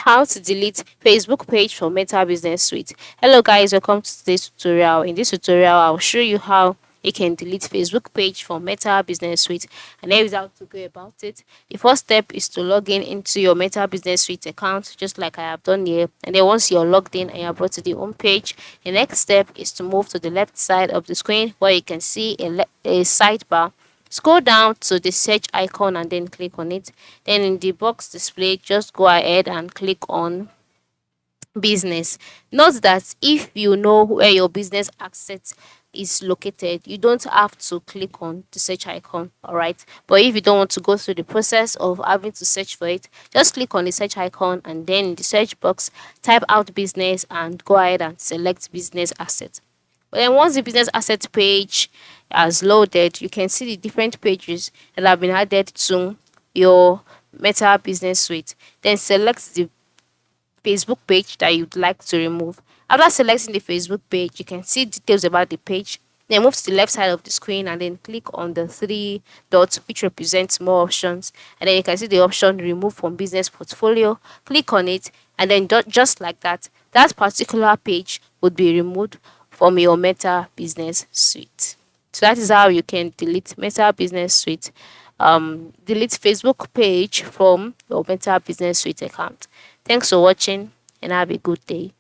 How to delete Facebook page from Meta Business Suite. Hello guys, welcome to today's tutorial. In this tutorial, I'll show you how you can delete Facebook page from Meta Business Suite, and here is how to go about it. The first step is to log in into your Meta Business Suite account, just like I have done here. And then once you're logged in and you're brought to the home page, the next step is to move to the left side of the screen where you can see a sidebar. Scroll down to the search icon and then click on it. Then in the box display, just go ahead and click on business. Note that if you know where your business asset is located, you don't have to click on the search icon, all right? But if you don't want to go through the process of having to search for it, just click on the search icon and then in the search box, type out business and go ahead and select business asset. But then once the business asset page has loaded, you can see the different pages that have been added to your Meta Business Suite. Then select the Facebook page that you'd like to remove. After selecting the Facebook page, you can see details about the page. Then move to the left side of the screen and then click on the three dots which represents more options. And then you can see the option remove from business portfolio. Click on it and then just like that, that particular page would be removed from your Meta Business Suite. So that is how you can delete Meta Business Suite. Delete Facebook page from your Meta Business Suite account. Thanks for watching and have a good day.